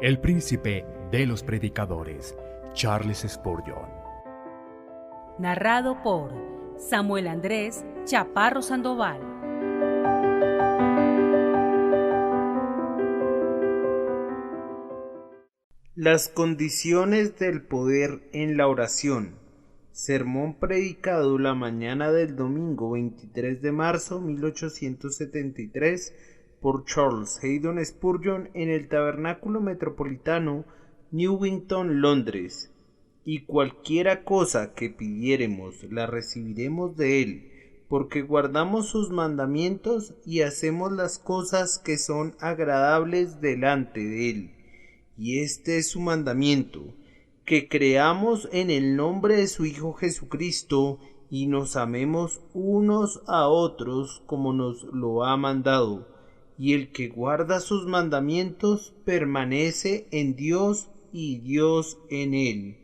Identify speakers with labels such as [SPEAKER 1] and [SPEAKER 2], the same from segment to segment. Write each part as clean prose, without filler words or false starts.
[SPEAKER 1] el príncipe de los predicadores, Charles Spurgeon.
[SPEAKER 2] Narrado por Samuel Andrés Chaparro Sandoval.
[SPEAKER 3] Las condiciones del poder en la oración. Sermón predicado la mañana del domingo 23 de marzo 1873 por Charles Haddon Spurgeon en el Tabernáculo Metropolitano, Newington, Londres. Y cualquiera cosa que pidiéremos la recibiremos de él, porque guardamos sus mandamientos y hacemos las cosas que son agradables delante de él. Y este es su mandamiento, que creamos en el nombre de su Hijo Jesucristo y nos amemos unos a otros como nos lo ha mandado. Y el que guarda sus mandamientos permanece en Dios y Dios en él.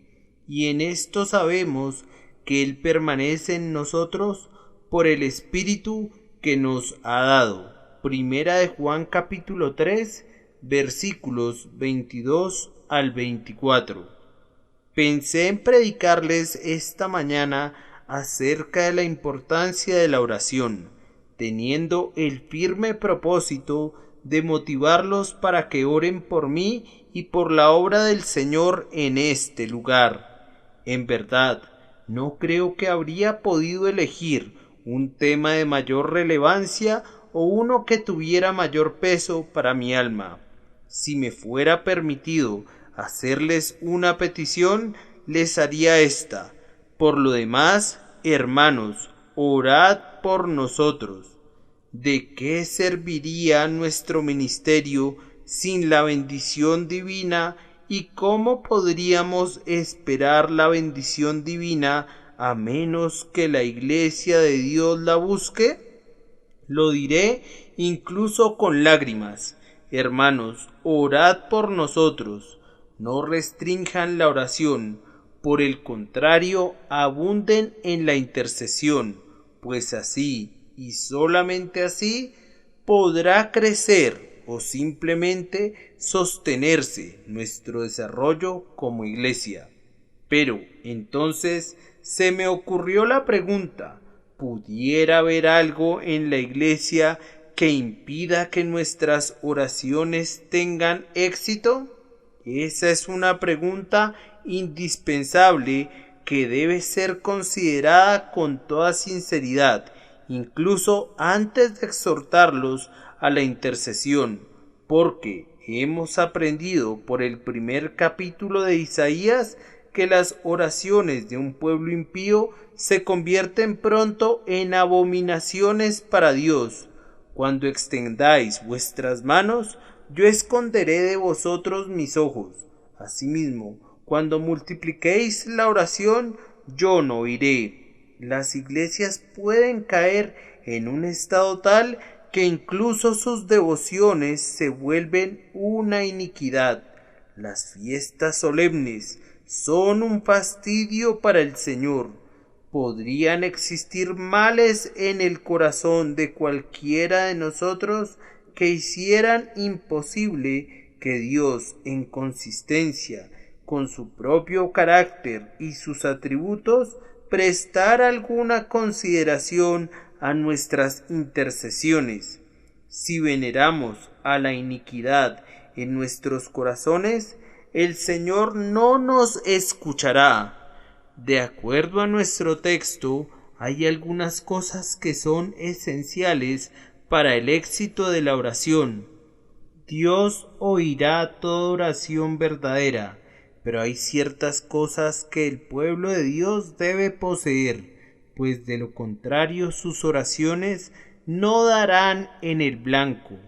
[SPEAKER 3] Y en esto sabemos que él permanece en nosotros por el Espíritu que nos ha dado. Primera de Juan capítulo 3, versículos 22 al 24. Pensé en predicarles esta mañana acerca de la importancia de la oración, teniendo el firme propósito de motivarlos para que oren por mí y por la obra del Señor en este lugar. En verdad, no creo que habría podido elegir un tema de mayor relevancia o uno que tuviera mayor peso para mi alma. Si me fuera permitido hacerles una petición, les haría esta. Por lo demás, hermanos, orad por nosotros. ¿De qué serviría nuestro ministerio sin la bendición divina? ¿Y cómo podríamos esperar la bendición divina a menos que la Iglesia de Dios la busque? Lo diré incluso con lágrimas. Hermanos, orad por nosotros. No restrinjan la oración, por el contrario, abunden en la intercesión, pues así, y solamente así, podrá crecer o simplemente sostenerse nuestro desarrollo como iglesia. Pero entonces se me ocurrió la pregunta: ¿pudiera haber algo en la iglesia que impida que nuestras oraciones tengan éxito? Esa es una pregunta indispensable que debe ser considerada con toda sinceridad, incluso antes de exhortarlos a la intercesión, porque hemos aprendido por el primer capítulo de Isaías que las oraciones de un pueblo impío se convierten pronto en abominaciones para Dios. Cuando extendáis vuestras manos, yo esconderé de vosotros mis ojos. Asimismo, cuando multipliquéis la oración, yo no oiré. Las iglesias pueden caer en un estado tal que incluso sus devociones se vuelven una iniquidad. Las fiestas solemnes son un fastidio para el Señor. ¿Podrían existir males en el corazón de cualquiera de nosotros que hicieran imposible que Dios, en consistencia con su propio carácter y sus atributos, prestara alguna consideración a nuestras intercesiones? Si veneramos a la iniquidad en nuestros corazones, el Señor no nos escuchará. De acuerdo a nuestro texto, hay algunas cosas que son esenciales para el éxito de la oración. Dios oirá toda oración verdadera, pero hay ciertas cosas que el pueblo de Dios debe poseer, pues de lo contrario sus oraciones no darán en el blanco.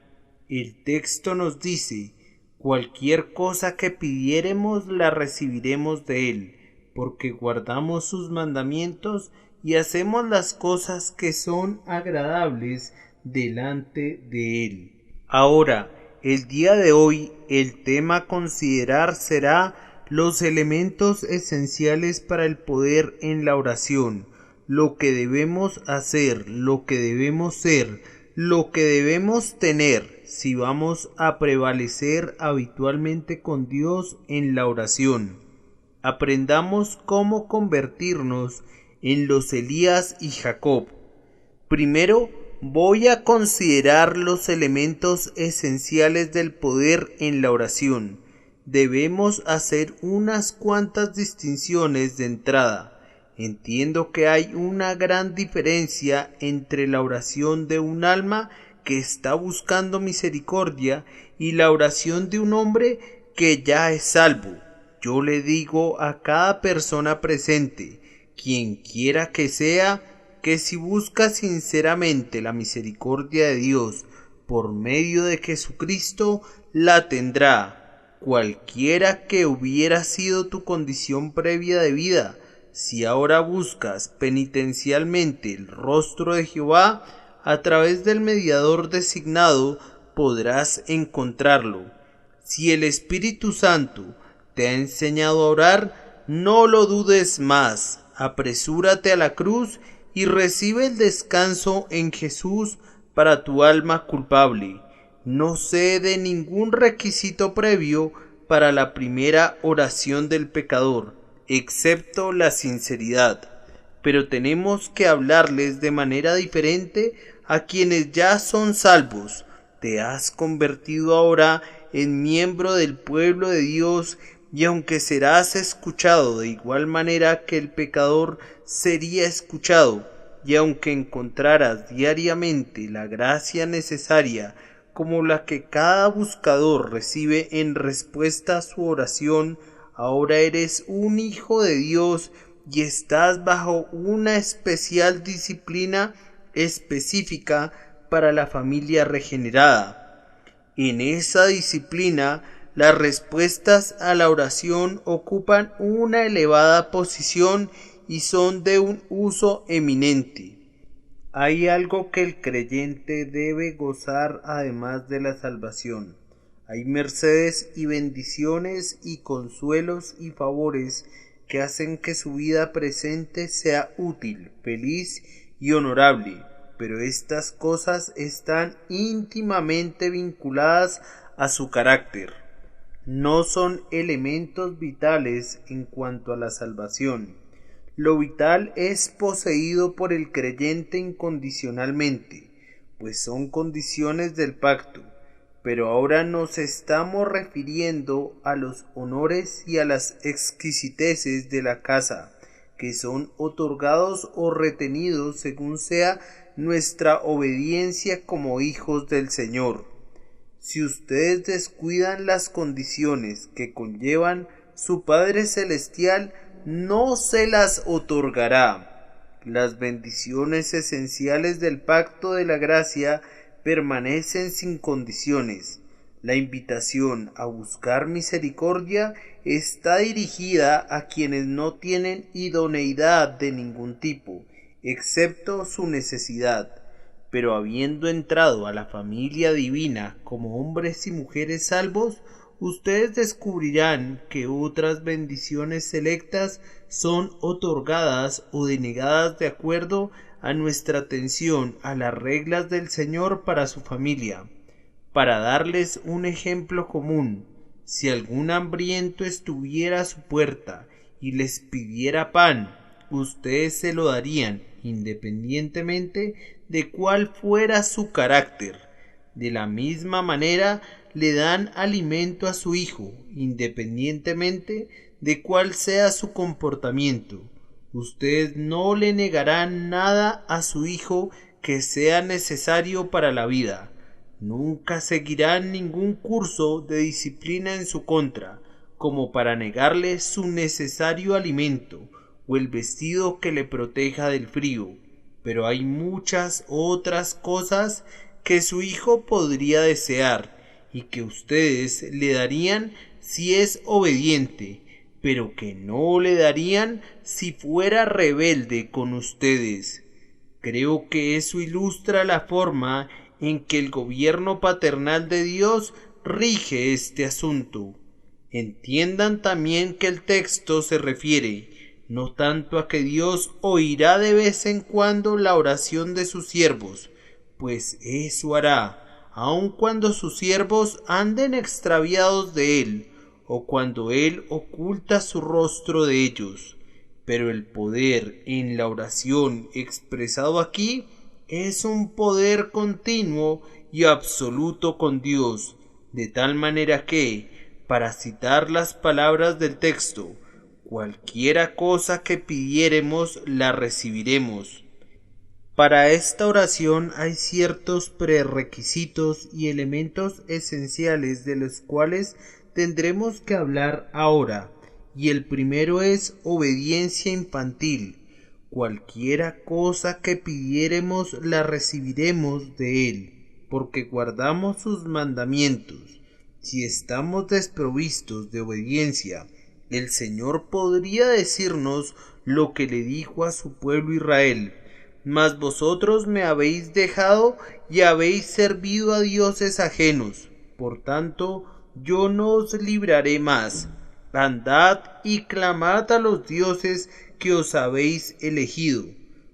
[SPEAKER 3] El texto nos dice: cualquier cosa que pidiéremos la recibiremos de él, porque guardamos sus mandamientos y hacemos las cosas que son agradables delante de él. Ahora, el día de hoy, el tema a considerar será los elementos esenciales para el poder en la oración, lo que debemos hacer, lo que debemos ser, lo que debemos tener si vamos a prevalecer habitualmente con Dios en la oración. Aprendamos cómo convertirnos en los Elías y Jacob. Primero, voy a considerar los elementos esenciales del poder en la oración. Debemos hacer unas cuantas distinciones de entrada. Entiendo que hay una gran diferencia entre la oración de un alma que está buscando misericordia y la oración de un hombre que ya es salvo. Yo le digo a cada persona presente, quien quiera que sea, que si busca sinceramente la misericordia de Dios por medio de Jesucristo, la tendrá. Cualquiera que hubiera sido tu condición previa de vida, si ahora buscas penitencialmente el rostro de Jehová, a través del mediador designado podrás encontrarlo. Si el Espíritu Santo te ha enseñado a orar, no lo dudes más. Apresúrate a la cruz y recibe el descanso en Jesús para tu alma culpable. No cede ningún requisito previo para la primera oración del pecador, excepto la sinceridad. Pero tenemos que hablarles de manera diferente a quienes ya son salvos. Te has convertido ahora en miembro del pueblo de Dios, y aunque serás escuchado de igual manera que el pecador sería escuchado, y aunque encontraras diariamente la gracia necesaria como la que cada buscador recibe en respuesta a su oración, ahora eres un hijo de Dios y estás bajo una especial disciplina específica para la familia regenerada. En esa disciplina, las respuestas a la oración ocupan una elevada posición y son de un uso eminente. Hay algo que el creyente debe gozar además de la salvación. Hay mercedes y bendiciones y consuelos y favores que hacen que su vida presente sea útil, feliz y honorable, pero estas cosas están íntimamente vinculadas a su carácter. No son elementos vitales en cuanto a la salvación. Lo vital es poseído por el creyente incondicionalmente, pues son condiciones del pacto, pero ahora nos estamos refiriendo a los honores y a las exquisiteces de la casa, que son otorgados o retenidos según sea nuestra obediencia como hijos del Señor. Si ustedes descuidan las condiciones que conllevan su Padre Celestial, no se las otorgará. Las bendiciones esenciales del pacto de la gracia permanecen sin condiciones. La invitación a buscar misericordia está dirigida a quienes no tienen idoneidad de ningún tipo, excepto su necesidad. Pero habiendo entrado a la familia divina como hombres y mujeres salvos, ustedes descubrirán que otras bendiciones selectas son otorgadas o denegadas de acuerdo a nuestra atención a las reglas del Señor para su familia. Para darles un ejemplo común, si algún hambriento estuviera a su puerta y les pidiera pan, ustedes se lo darían independientemente de cuál fuera su carácter. De la misma manera, le dan alimento a su hijo, independientemente de cuál sea su comportamiento. Ustedes no le negarán nada a su hijo que sea necesario para la vida. Nunca seguirán ningún curso de disciplina en su contra, como para negarle su necesario alimento o el vestido que le proteja del frío. Pero hay muchas otras cosas que su hijo podría desear y que ustedes le darían si es obediente, pero que no le darían si fuera rebelde con ustedes. Creo que eso ilustra la forma en que el gobierno paternal de Dios rige este asunto. Entiendan también que el texto se refiere no tanto a que Dios oirá de vez en cuando la oración de sus siervos, pues eso hará, aun cuando sus siervos anden extraviados de él, o cuando él oculta su rostro de ellos. Pero el poder en la oración expresado aquí es un poder continuo y absoluto con Dios, de tal manera que, para citar las palabras del texto, cualquiera cosa que pidiéremos la recibiremos. Para esta oración hay ciertos prerequisitos y elementos esenciales de los cuales tendremos que hablar ahora, y el primero es obediencia infantil. Cualquiera cosa que pidiéremos la recibiremos de él, porque guardamos sus mandamientos. Si estamos desprovistos de obediencia, el Señor podría decirnos lo que le dijo a su pueblo Israel: mas vosotros me habéis dejado y habéis servido a dioses ajenos, por tanto yo no os libraré más. Andad y clamad a los dioses que os habéis elegido.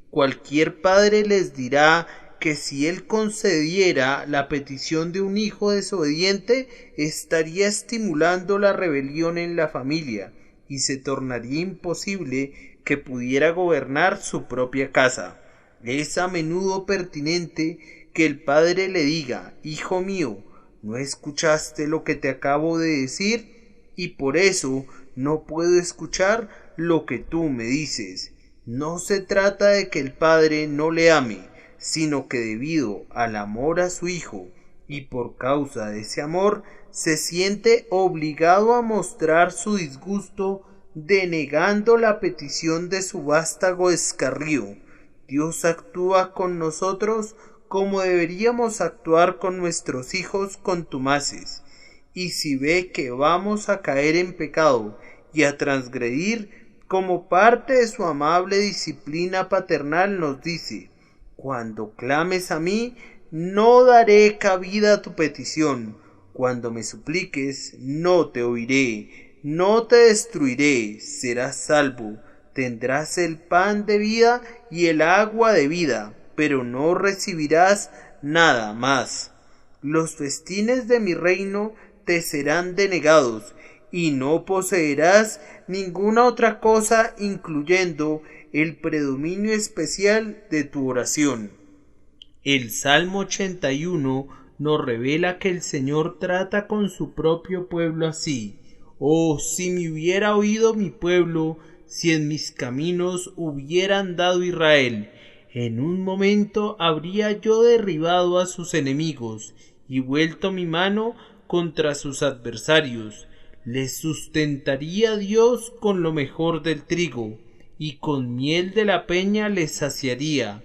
[SPEAKER 3] Cualquier padre les dirá que si él concediera la petición de un hijo desobediente, estaría estimulando la rebelión en la familia, y se tornaría imposible que pudiera gobernar su propia casa. Es a menudo pertinente que el padre le diga: hijo mío, ¿no escuchaste lo que te acabo de decir? Y por eso no puedo escuchar lo que tú me dices. No se trata de que el padre no le ame, sino que debido al amor a su hijo y por causa de ese amor se siente obligado a mostrar su disgusto denegando la petición de su vástago descarrío. Dios actúa con nosotros como deberíamos actuar con nuestros hijos contumaces, y si ve que vamos a caer en pecado y a transgredir, como parte de su amable disciplina paternal nos dice: cuando clames a mí, no daré cabida a tu petición. Cuando me supliques, no te oiré. No te destruiré, serás salvo. Tendrás el pan de vida y el agua de vida, pero no recibirás nada más. Los festines de mi reino te serán denegados, y no poseerás ninguna otra cosa, incluyendo el predominio especial de tu oración. El Salmo 81 nos revela que el Señor trata con su propio pueblo así: oh, si me hubiera oído mi pueblo, si en mis caminos hubiera andado Israel, en un momento habría yo derribado a sus enemigos y vuelto mi mano contra sus adversarios. Les sustentaría Dios con lo mejor del trigo, y con miel de la peña les saciaría.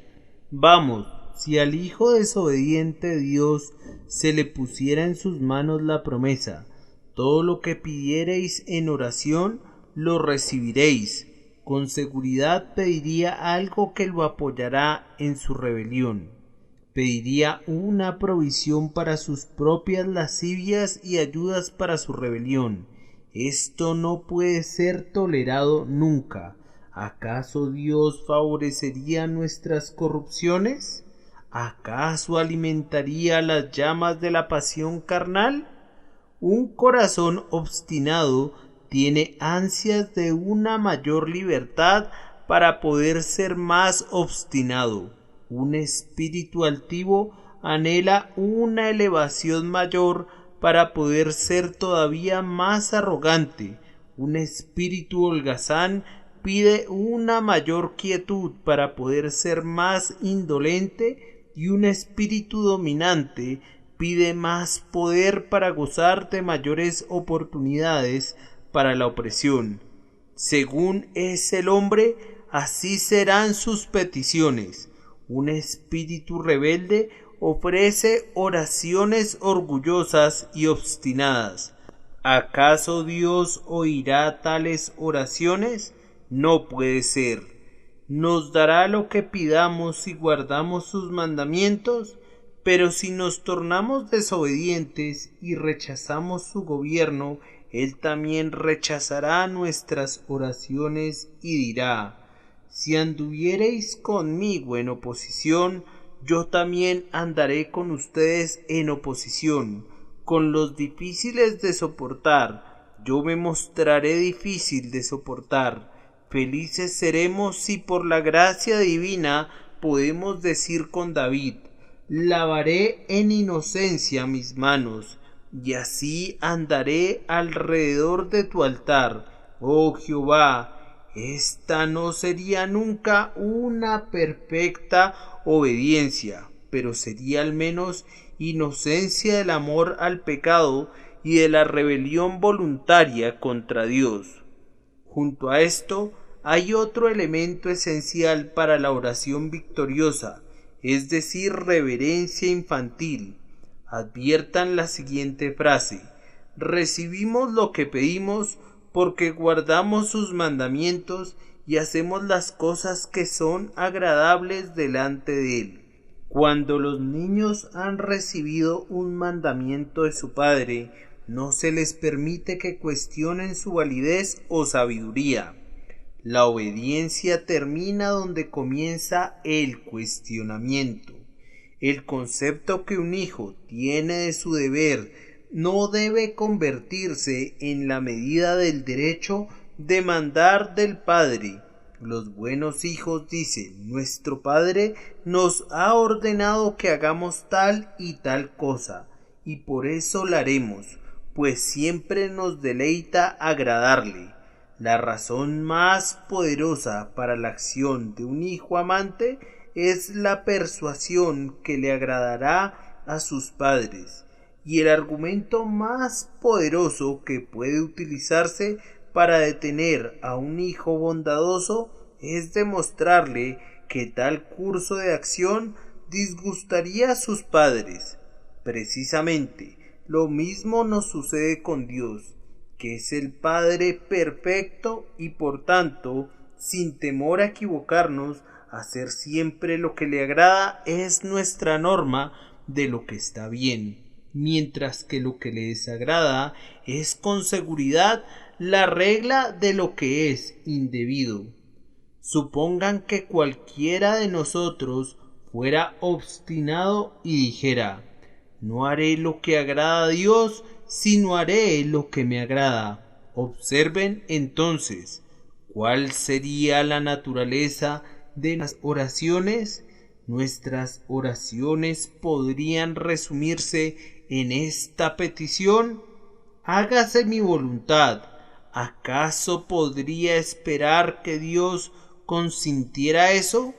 [SPEAKER 3] Vamos, si al hijo desobediente de Dios se le pusiera en sus manos la promesa: todo lo que pidiereis en oración, lo recibiréis, con seguridad pediría algo que lo apoyará en su rebelión. Pediría una provisión para sus propias lascivias y ayudas para su rebelión. Esto no puede ser tolerado nunca. ¿Acaso Dios favorecería nuestras corrupciones? ¿Acaso alimentaría las llamas de la pasión carnal? Un corazón obstinado tiene ansias de una mayor libertad para poder ser más obstinado. Un espíritu altivo anhela una elevación mayor para poder ser todavía más arrogante. Un espíritu holgazán pide una mayor quietud para poder ser más indolente, y un espíritu dominante pide más poder para gozar de mayores oportunidades para la opresión. Según es el hombre, así serán sus peticiones. Un espíritu rebelde ofrece oraciones orgullosas y obstinadas. ¿Acaso Dios oirá tales oraciones? No puede ser. ¿Nos dará lo que pidamos si guardamos sus mandamientos? Pero si nos tornamos desobedientes y rechazamos su gobierno, Él también rechazará nuestras oraciones y dirá: si anduviereis conmigo en oposición, yo también andaré con ustedes en oposición, con los difíciles de soportar. Yo me mostraré difícil de soportar. Felices seremos si por la gracia divina podemos decir con David: lavaré en inocencia mis manos, y así andaré alrededor de tu altar, oh Jehová. Esta no sería nunca una perfecta obediencia, pero sería al menos inocencia del amor al pecado y de la rebelión voluntaria contra Dios. Junto a esto hay otro elemento esencial para la oración victoriosa, es decir, reverencia infantil. Adviertan la siguiente frase: recibimos lo que pedimos porque guardamos sus mandamientos y hacemos las cosas que son agradables delante de él. Cuando los niños han recibido un mandamiento de su padre, no se les permite que cuestionen su validez o sabiduría. La obediencia termina donde comienza el cuestionamiento. El concepto que un hijo tiene de su deber no debe convertirse en la medida del derecho de mandar del padre. Los buenos hijos dicen: nuestro padre nos ha ordenado que hagamos tal y tal cosa, y por eso la haremos, pues siempre nos deleita agradarle. La razón más poderosa para la acción de un hijo amante es la persuasión que le agradará a sus padres, y el argumento más poderoso que puede utilizarse para detener a un hijo bondadoso es demostrarle que tal curso de acción disgustaría a sus padres. Precisamente lo mismo nos sucede con Dios, que es el Padre perfecto y por tanto, sin temor a equivocarnos, hacer siempre lo que le agrada es nuestra norma de lo que está bien, mientras que lo que le desagrada es con seguridad la regla de lo que es indebido. Supongan que cualquiera de nosotros fuera obstinado y dijera: no haré lo que agrada a Dios, sino haré lo que me agrada. Observen entonces cuál sería la naturaleza de las oraciones. Nuestras oraciones podrían resumirse en esta petición: hágase mi voluntad. ¿Acaso podría esperar que Dios consintiera eso?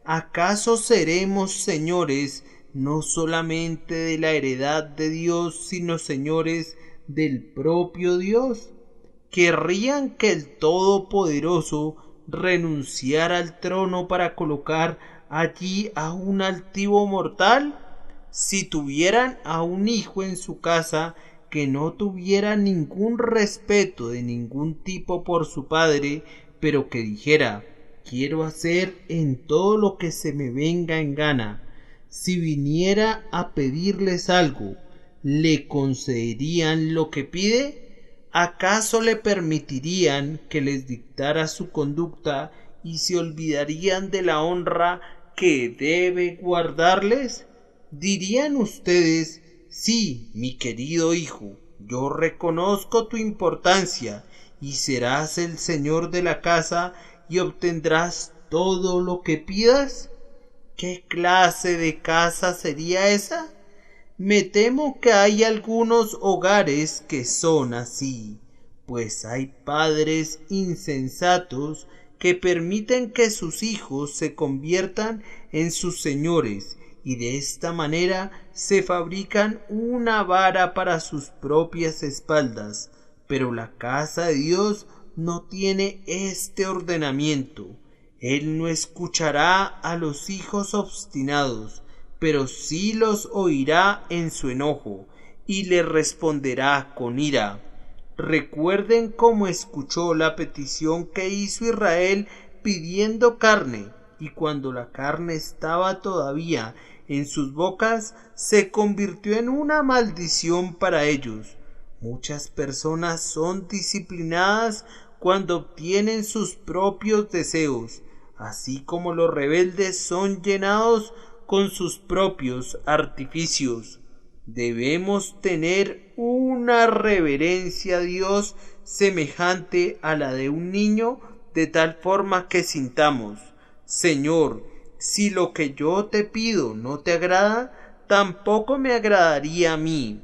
[SPEAKER 3] ¿Acaso seremos señores no solamente de la heredad de Dios, sino señores del propio Dios? ¿Querrían que el Todopoderoso renunciara al trono para colocar allí a un altivo mortal? Si tuvieran a un hijo en su casa que no tuviera ningún respeto de ningún tipo por su padre, pero que dijera: quiero hacer en todo lo que se me venga en gana, si viniera a pedirles algo, ¿le concederían lo que pide? ¿Acaso le permitirían que les dictara su conducta y se olvidarían de la honra que debe guardarles? ¿Dirían ustedes: sí, mi querido hijo, yo reconozco tu importancia y serás el señor de la casa y obtendrás todo lo que pidas? ¿Qué clase de casa sería esa? Me temo que hay algunos hogares que son así, pues hay padres insensatos que permiten que sus hijos se conviertan en sus señores y de esta manera se fabrican una vara para sus propias espaldas. Pero la casa de Dios no tiene este ordenamiento. Él no escuchará a los hijos obstinados, pero sí los oirá en su enojo y les responderá con ira. Recuerden cómo escuchó la petición que hizo Israel pidiendo carne, y cuando la carne estaba todavía en sus bocas, se convirtió en una maldición para ellos. Muchas personas son disciplinadas cuando obtienen sus propios deseos, así como los rebeldes son llenados con sus propios artificios. Debemos tener una reverencia a Dios semejante a la de un niño, de tal forma que sintamos: Señor, si lo que yo te pido no te agrada, tampoco me agradaría a mí.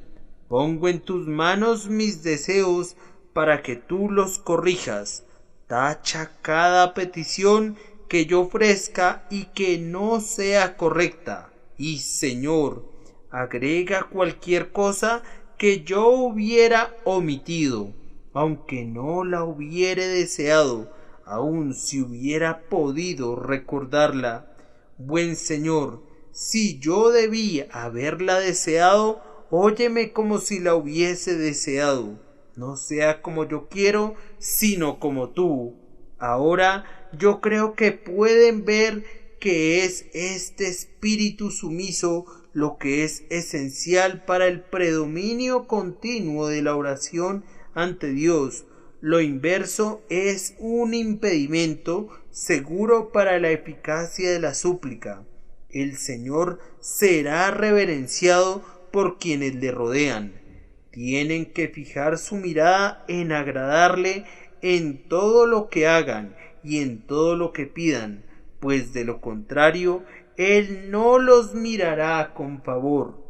[SPEAKER 3] Pongo en tus manos mis deseos para que tú los corrijas. Tacha cada petición que yo ofrezca y que no sea correcta. Y, Señor, agrega cualquier cosa que yo hubiera omitido, aunque no la hubiere deseado, aun si hubiera podido recordarla. Buen Señor, si yo debí haberla deseado, óyeme como si la hubiese deseado. No sea como yo quiero, sino como tú. Ahora yo creo que pueden ver que es este espíritu sumiso lo que es esencial para el predominio continuo de la oración ante Dios. Lo inverso es un impedimento seguro para la eficacia de la súplica. El Señor será reverenciado por quienes le rodean. Tienen que fijar su mirada en agradarle en todo lo que hagan y en todo lo que pidan, pues de lo contrario, Él no los mirará con favor.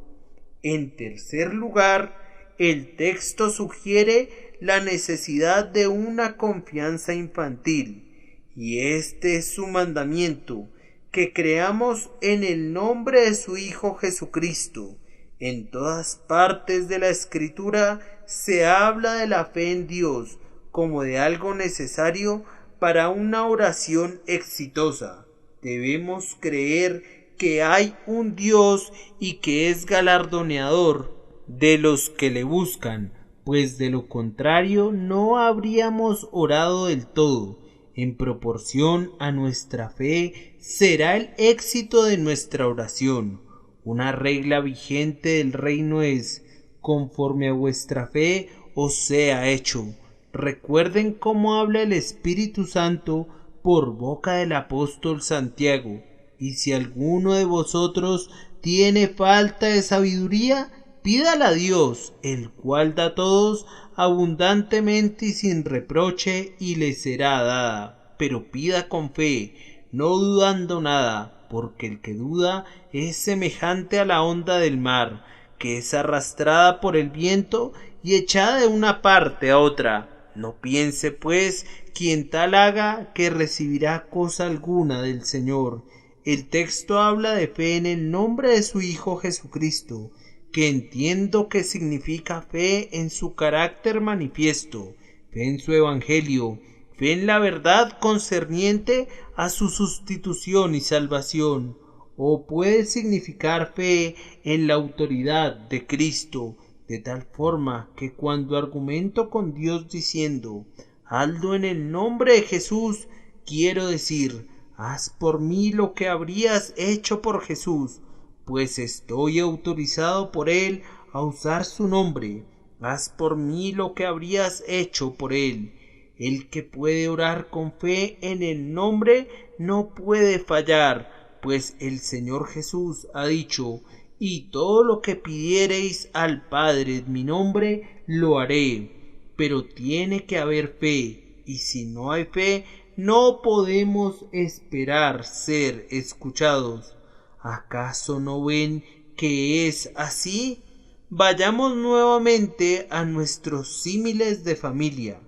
[SPEAKER 3] En tercer lugar, el texto sugiere la necesidad de una confianza infantil, y este es su mandamiento: que creamos en el nombre de su Hijo Jesucristo. En todas partes de la Escritura se habla de la fe en Dios como de algo necesario para una oración exitosa. Debemos creer que hay un Dios y que es galardoneador de los que le buscan, pues de lo contrario no habríamos orado del todo. En proporción a nuestra fe será el éxito de nuestra oración. Una regla vigente del reino es: conforme a vuestra fe os sea hecho. Recuerden cómo habla el Espíritu Santo por boca del apóstol Santiago: y si alguno de vosotros tiene falta de sabiduría, pídala a Dios, el cual da a todos abundantemente y sin reproche, y le será dada. Pero pida con fe, no dudando nada, porque el que duda es semejante a la onda del mar, que es arrastrada por el viento y echada de una parte a otra. No piense, pues, quien tal haga, que recibirá cosa alguna del Señor. El texto habla de fe en el nombre de su Hijo Jesucristo, que entiendo que significa fe en su carácter manifiesto, fe en su evangelio, fe en la verdad concerniente a su sustitución y salvación, o puede significar fe en la autoridad de Cristo, de tal forma que cuando argumento con Dios diciendo: hazlo en el nombre de Jesús, quiero decir: haz por mí lo que habrías hecho por Jesús, pues estoy autorizado por Él a usar su nombre. Haz por mí lo que habrías hecho por Él. El que puede orar con fe en el nombre no puede fallar, pues el Señor Jesús ha dicho: y todo lo que pidiereis al Padre en mi nombre, lo haré. Pero tiene que haber fe, y si no hay fe, no podemos esperar ser escuchados. ¿Acaso no ven que es así? Vayamos nuevamente a nuestros símiles de familia.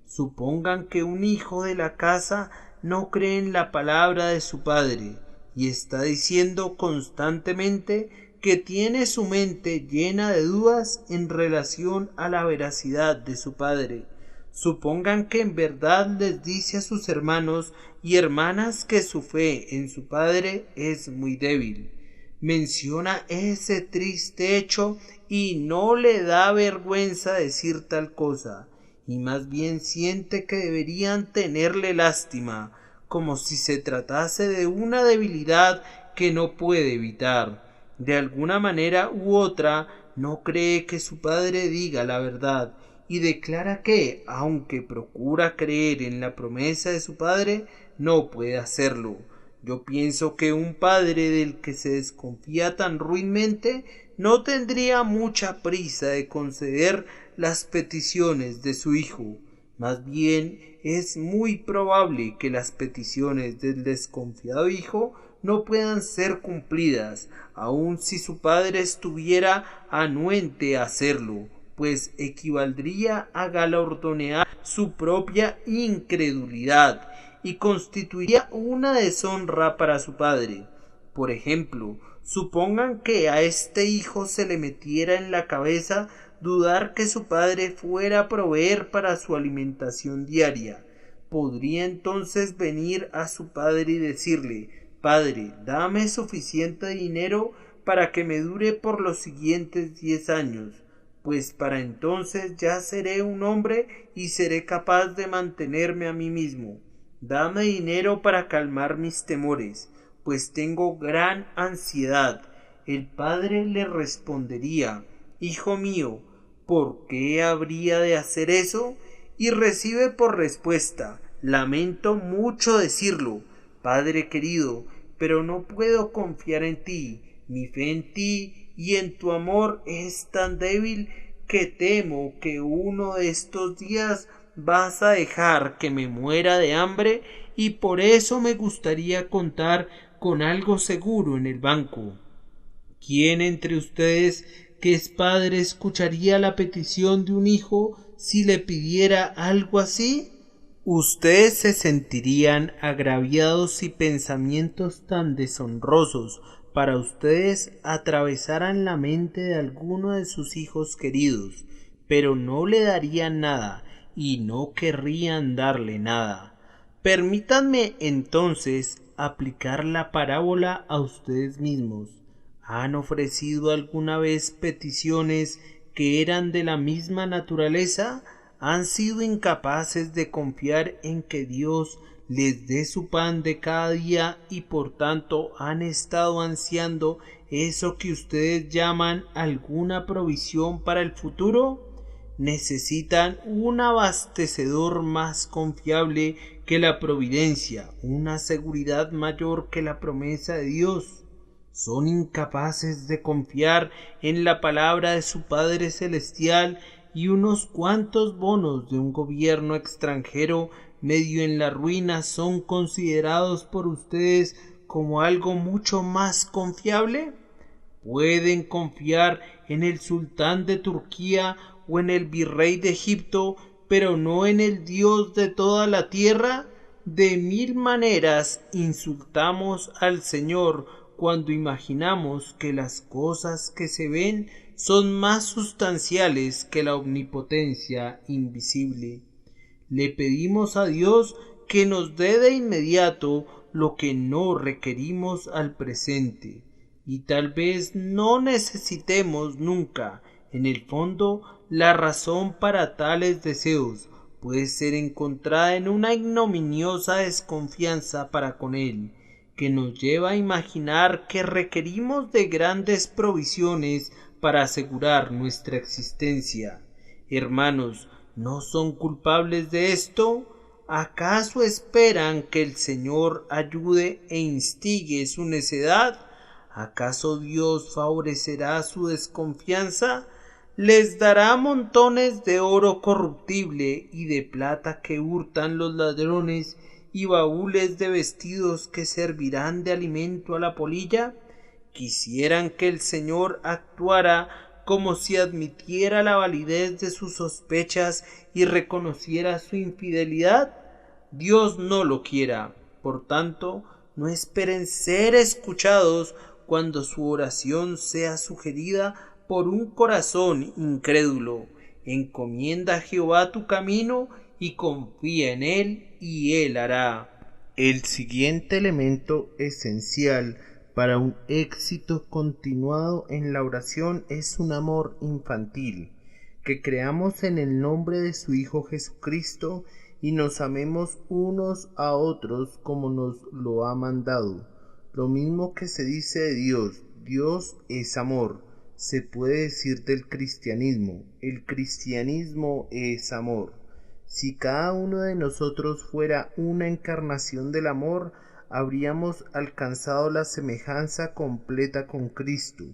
[SPEAKER 3] Supongan que un hijo de la casa no cree en la palabra de su padre y está diciendo constantemente que tiene su mente llena de dudas en relación a la veracidad de su padre. Supongan que en verdad les dice a sus hermanos y hermanas que su fe en su padre es muy débil. Menciona ese triste hecho y no le da vergüenza decir tal cosa, y más bien siente que deberían tenerle lástima, como si se tratase de una debilidad que no puede evitar. De alguna manera u otra no cree que su padre diga la verdad, y declara que, aunque procura creer en la promesa de su padre, no puede hacerlo. Yo pienso que un padre del que se desconfía tan ruinmente no tendría mucha prisa de conceder las peticiones de su hijo. Más bien es muy probable que las peticiones del desconfiado hijo no puedan ser cumplidas, aun si su padre estuviera anuente a hacerlo, pues equivaldría a galardonear su propia incredulidad y constituiría una deshonra para su padre. Por ejemplo, supongan que a este hijo se le metiera en la cabeza dudar que su padre fuera a proveer para su alimentación diaria. Podría entonces venir a su padre y decirle: Padre, dame suficiente dinero para que me dure por los siguientes 10 años, pues para entonces ya seré un hombre y seré capaz de mantenerme a mí mismo. Dame dinero para calmar mis temores, pues tengo gran ansiedad. El padre le respondería: Hijo mío, ¿por qué habría de hacer eso? Y recibe por respuesta: Lamento mucho decirlo, padre querido, pero no puedo confiar en ti. Mi fe en ti y en tu amor es tan débil que temo que uno de estos días vas a dejar que me muera de hambre, y por eso me gustaría contar con algo seguro en el banco. ¿Quién entre ustedes que es padre escucharía la petición de un hijo si le pidiera algo así? Ustedes se sentirían agraviados si pensamientos tan deshonrosos para ustedes atravesaran la mente de alguno de sus hijos queridos, pero no le darían nada y no querrían darle nada. Permítanme entonces aplicar la parábola a ustedes mismos. ¿Han ofrecido alguna vez peticiones que eran de la misma naturaleza? ¿Han sido incapaces de confiar en que Dios les dé su pan de cada día y por tanto han estado ansiando eso que ustedes llaman alguna provisión para el futuro? Necesitan un abastecedor más confiable que la providencia, una seguridad mayor que la promesa de Dios. Son incapaces de confiar en la palabra de su Padre Celestial, y unos cuantos bonos de un gobierno extranjero medio en la ruina son considerados por ustedes como algo mucho más confiable. ¿Pueden confiar en el sultán de Turquía o en el virrey de Egipto, pero no en el Dios de toda la tierra? De mil maneras insultamos al Señor cuando imaginamos que las cosas que se ven son más sustanciales que la omnipotencia invisible. Le pedimos a Dios que nos dé de inmediato lo que no requerimos al presente, y tal vez no necesitemos nunca. En el fondo, la razón para tales deseos puede ser encontrada en una ignominiosa desconfianza para con Él, que nos lleva a imaginar que requerimos de grandes provisiones para asegurar nuestra existencia. Hermanos, ¿no son culpables de esto? ¿Acaso esperan que el Señor ayude e instigue su necedad? ¿Acaso Dios favorecerá su desconfianza? Les dará montones de oro corruptible y de plata que hurtan los ladrones, y baúles de vestidos que servirán de alimento a la polilla. ¿Quisieran que el Señor actuara como si admitiera la validez de sus sospechas y reconociera su infidelidad? Dios no lo quiera. Por tanto, no esperen ser escuchados cuando su oración sea sugerida por un corazón incrédulo. Encomienda a Jehová tu camino y confía en Él, y Él hará. El siguiente elemento esencial para un éxito continuado en la oración es un amor infantil. Que creamos en el nombre de su Hijo Jesucristo y nos amemos unos a otros como nos lo ha mandado. Lo mismo que se dice de Dios: Dios es amor. Se puede decir del cristianismo: el cristianismo es amor. Si cada uno de nosotros fuera una encarnación del amor, habríamos alcanzado la semejanza completa con Cristo.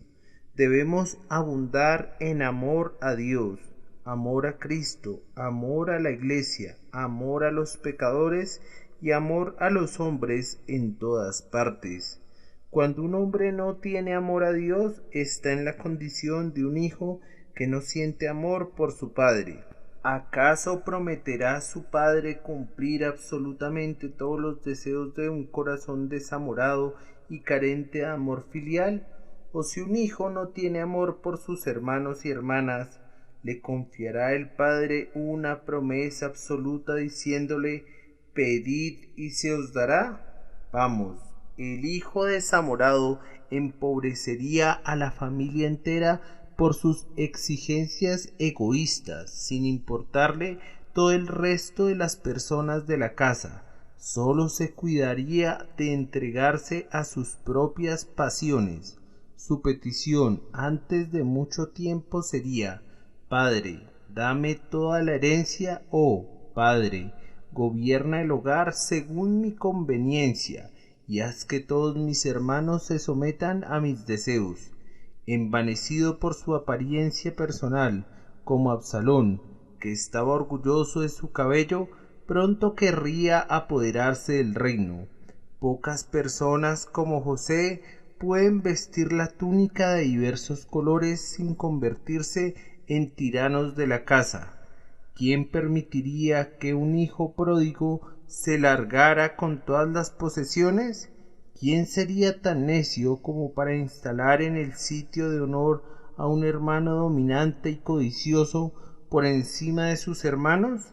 [SPEAKER 3] Debemos abundar en amor a Dios, amor a Cristo, amor a la Iglesia, amor a los pecadores y amor a los hombres en todas partes. Cuando un hombre no tiene amor a Dios, está en la condición de un hijo que no siente amor por su padre. ¿Acaso prometerá su padre cumplir absolutamente todos los deseos de un corazón desamorado y carente de amor filial? O si un hijo no tiene amor por sus hermanos y hermanas, ¿le confiará el padre una promesa absoluta diciéndole: pedid y se os dará? Vamos, el hijo desamorado empobrecería a la familia entera por sus exigencias egoístas, sin importarle todo el resto de las personas de la casa. Solo se cuidaría de entregarse a sus propias pasiones. Su petición antes de mucho tiempo sería: Padre, dame toda la herencia, o Padre, gobierna el hogar según mi conveniencia, y haz que todos mis hermanos se sometan a mis deseos. Envanecido por su apariencia personal, como Absalón, que estaba orgulloso de su cabello, pronto querría apoderarse del reino. Pocas personas como José pueden vestir la túnica de diversos colores sin convertirse en tiranos de la casa. ¿Quién permitiría que un hijo pródigo se largara con todas las posesiones? ¿Quién sería tan necio como para instalar en el sitio de honor a un hermano dominante y codicioso por encima de sus hermanos?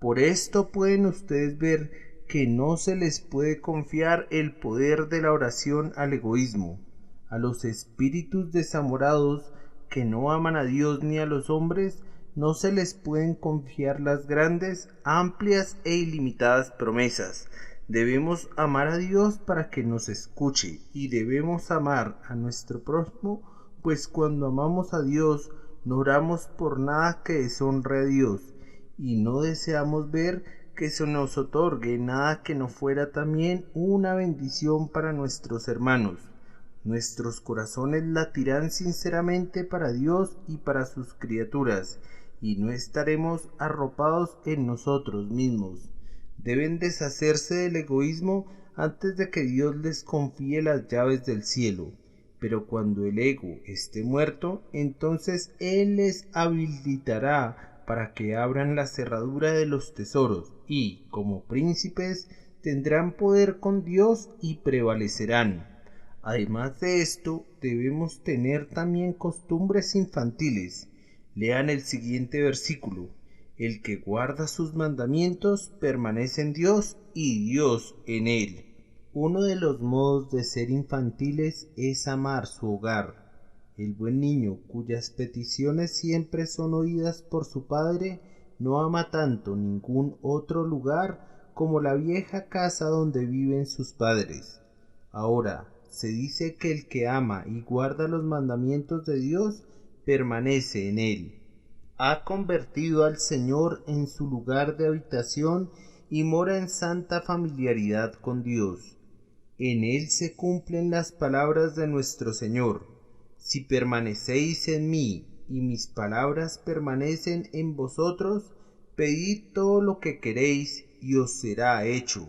[SPEAKER 3] Por esto pueden ustedes ver que no se les puede confiar el poder de la oración al egoísmo. A los espíritus desamorados que no aman a Dios ni a los hombres, no se les pueden confiar las grandes, amplias e ilimitadas promesas. Debemos amar a Dios para que nos escuche, y debemos amar a nuestro prójimo, pues cuando amamos a Dios no oramos por nada que deshonre a Dios, y no deseamos ver que se nos otorgue nada que no fuera también una bendición para nuestros hermanos. Nuestros corazones latirán sinceramente para Dios y para sus criaturas, y no estaremos arropados en nosotros mismos. Deben deshacerse del egoísmo antes de que Dios les confíe las llaves del cielo. Pero cuando el ego esté muerto, entonces Él les habilitará para que abran la cerradura de los tesoros y, como príncipes, tendrán poder con Dios y prevalecerán. Además de esto, debemos tener también costumbres infantiles. Lean el siguiente versículo: el que guarda sus mandamientos permanece en Dios y Dios en él. Uno de los modos de ser infantiles es amar su hogar. El buen niño, cuyas peticiones siempre son oídas por su padre, no ama tanto ningún otro lugar como la vieja casa donde viven sus padres. Ahora, se dice que el que ama y guarda los mandamientos de Dios permanece en él. Ha convertido al Señor en su lugar de habitación y mora en santa familiaridad con Dios. En él se cumplen las palabras de nuestro Señor: si permanecéis en mí y mis palabras permanecen en vosotros, pedid todo lo que queréis y os será hecho.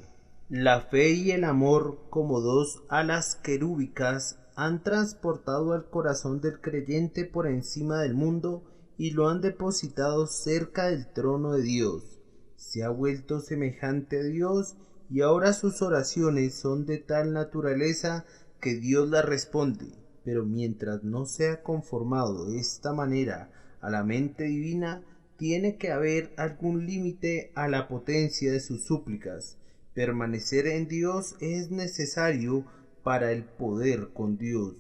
[SPEAKER 3] La fe y el amor, como dos alas querúbicas, han transportado al corazón del creyente por encima del mundo y lo han depositado cerca del trono de Dios. Se ha vuelto semejante a Dios y ahora sus oraciones son de tal naturaleza que Dios las responde. Pero mientras no sea conformado de esta manera a la mente divina, tiene que haber algún límite a la potencia de sus súplicas. Permanecer en Dios es necesario para el poder con Dios.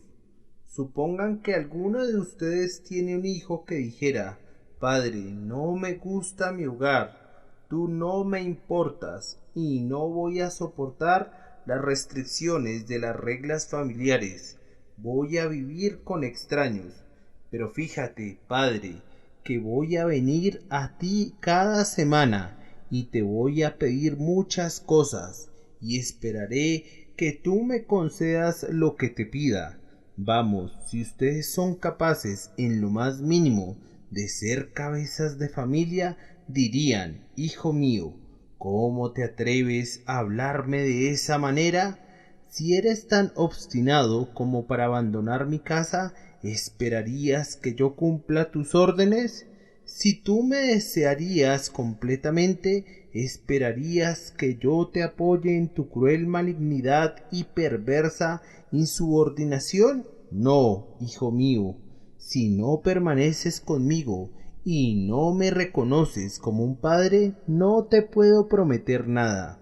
[SPEAKER 3] Supongan que alguno de ustedes tiene un hijo que dijera: Padre, no me gusta mi hogar, tú no me importas y no voy a soportar las restricciones de las reglas familiares. Voy a vivir con extraños. Pero fíjate, Padre, que voy a venir a ti cada semana y te voy a pedir muchas cosas y esperaré que tú me concedas lo que te pida. Vamos, si ustedes son capaces en lo más mínimo de ser cabezas de familia, dirían: hijo mío, ¿cómo te atreves a hablarme de esa manera? Si eres tan obstinado como para abandonar mi casa, ¿esperarías que yo cumpla tus órdenes? Si tú me desearías completamente, ¿esperarías que yo te apoye en tu cruel malignidad y perversa insubordinación? No, hijo mío, si no permaneces conmigo y no me reconoces como un padre, no te puedo prometer nada.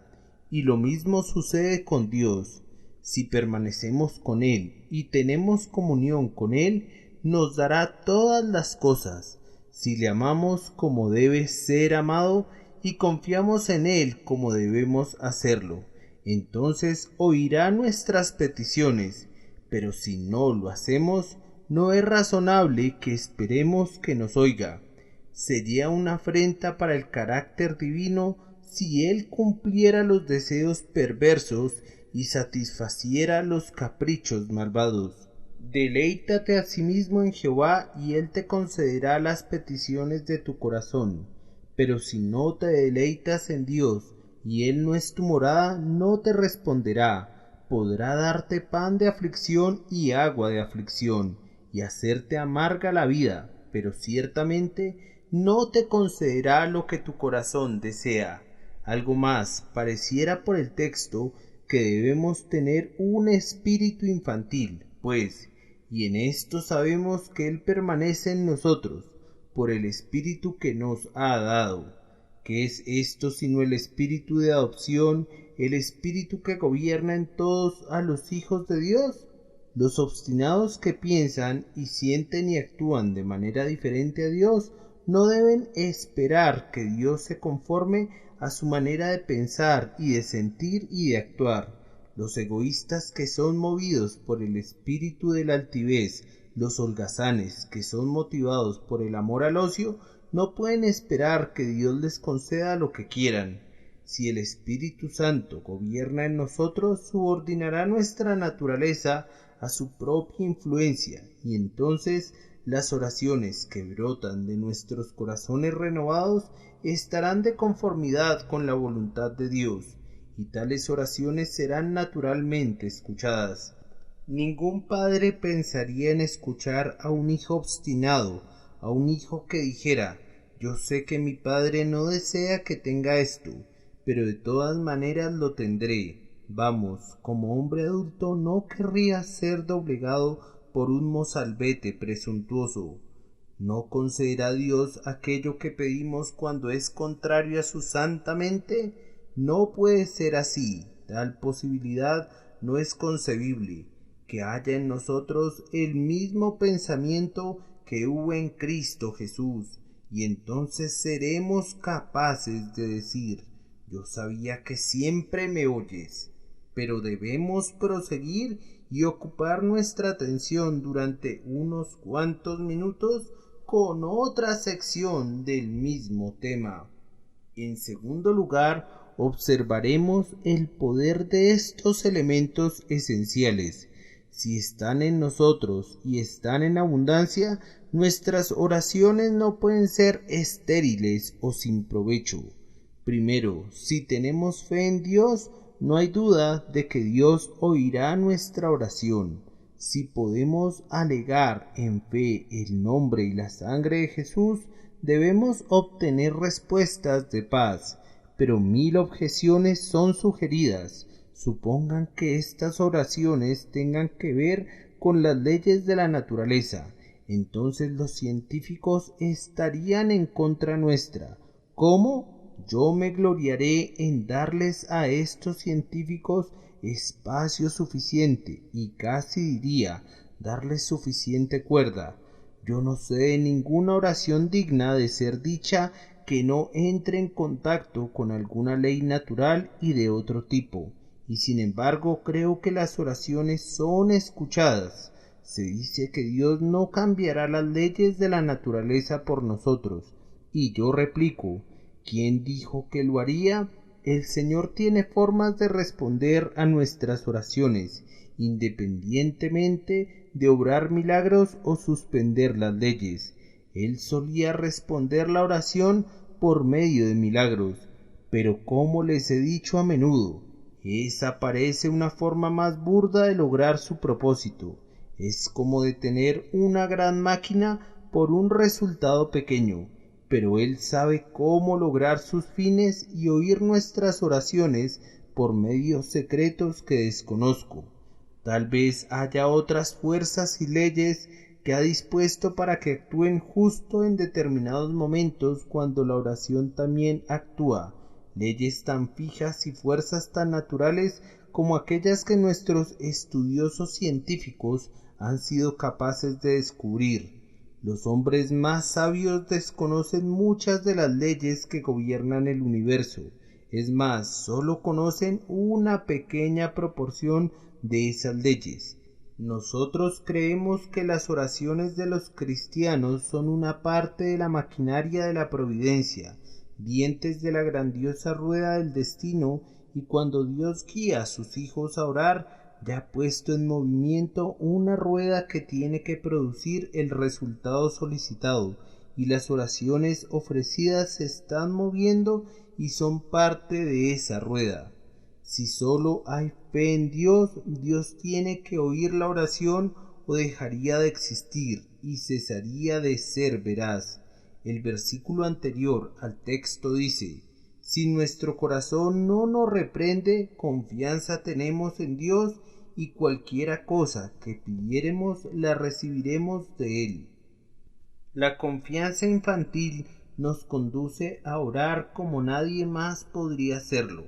[SPEAKER 3] Y lo mismo sucede con Dios. Si permanecemos con Él y tenemos comunión con Él, nos dará todas las cosas. Si le amamos como debe ser amado y confiamos en Él como debemos hacerlo, entonces oirá nuestras peticiones. Pero si no lo hacemos, no es razonable que esperemos que nos oiga. Sería una afrenta para el carácter divino si Él cumpliera los deseos perversos y satisfaciera los caprichos malvados. Deleítate asimismo en Jehová, y Él te concederá las peticiones de tu corazón. Pero si no te deleitas en Dios, y Él no es tu morada, no te responderá. Podrá darte pan de aflicción y agua de aflicción, y hacerte amarga la vida, pero ciertamente no te concederá lo que tu corazón desea. Algo más, pareciera por el texto que debemos tener un espíritu infantil, pues, y en esto sabemos que Él permanece en nosotros, por el espíritu que nos ha dado. ¿Qué es esto sino el espíritu de adopción, el espíritu que gobierna en todos a los hijos de Dios? Los obstinados que piensan y sienten y actúan de manera diferente a Dios no deben esperar que Dios se conforme a su manera de pensar y de sentir y de actuar. Los egoístas que son movidos por el espíritu de la altivez, los holgazanes que son motivados por el amor al ocio, no pueden esperar que Dios les conceda lo que quieran. Si el Espíritu Santo gobierna en nosotros, subordinará nuestra naturaleza a su propia influencia, y entonces las oraciones que brotan de nuestros corazones renovados estarán de conformidad con la voluntad de Dios, y tales oraciones serán naturalmente escuchadas. Ningún padre pensaría en escuchar a un hijo obstinado, a un hijo que dijera: yo sé que mi padre no desea que tenga esto, pero de todas maneras lo tendré. Vamos, como hombre adulto no querría ser doblegado por un mozalbete presuntuoso. ¿No concederá Dios aquello que pedimos cuando es contrario a su santa mente? No puede ser así. Tal posibilidad no es concebible. Que haya en nosotros el mismo pensamiento que hubo en Cristo Jesús, y entonces seremos capaces de decir: yo sabía que siempre me oyes. Pero debemos proseguir y ocupar nuestra atención durante unos cuantos minutos con otra sección del mismo tema. En segundo lugar, observaremos el poder de estos elementos esenciales. Si están en nosotros y están en abundancia, nuestras oraciones no pueden ser estériles o sin provecho. Primero, si tenemos fe en Dios, no hay duda de que Dios oirá nuestra oración. Si podemos alegar en fe el nombre y la sangre de Jesús, debemos obtener respuestas de paz. Pero 1000 objeciones son sugeridas. Supongan que estas oraciones tengan que ver con las leyes de la naturaleza. Entonces los científicos estarían en contra nuestra. ¿Cómo? Yo me gloriaré en darles a estos científicos espacio suficiente, y casi diría darles suficiente cuerda. Yo no sé de ninguna oración digna de ser dicha que no entre en contacto con alguna ley natural y de otro tipo, y sin embargo creo que las oraciones son escuchadas. Se dice que Dios no cambiará las leyes de la naturaleza por nosotros, y yo replico: ¿quién dijo que lo haría? el Señor tiene formas de responder a nuestras oraciones, independientemente de obrar milagros o suspender las leyes. Él solía responder la oración por medio de milagros, pero como les he dicho a menudo, esa parece una forma más burda de lograr su propósito. Es como detener una gran máquina por un resultado pequeño, pero Él sabe cómo lograr sus fines y oír nuestras oraciones por medios secretos que desconozco. Tal vez haya otras fuerzas y leyes que ha dispuesto para que actúen justo en determinados momentos cuando la oración también actúa, leyes tan fijas y fuerzas tan naturales como aquellas que nuestros estudiosos científicos han sido capaces de descubrir. Los hombres más sabios desconocen muchas de las leyes que gobiernan el universo. Es más, solo conocen una pequeña proporción de esas leyes. Nosotros creemos que las oraciones de los cristianos son una parte de la maquinaria de la providencia, dientes de la grandiosa rueda del destino, y cuando Dios guía a sus hijos a orar, ya ha puesto en movimiento una rueda que tiene que producir el resultado solicitado, y las oraciones ofrecidas se están moviendo y son parte de esa rueda. Si solo hay fe en Dios, Dios tiene que oír la oración o dejaría de existir y cesaría de ser veraz. El versículo anterior al texto dice: si nuestro corazón no nos reprende, confianza tenemos en Dios y cualquiera cosa que pidiéremos la recibiremos de Él. La confianza infantil nos conduce a orar como nadie más podría hacerlo.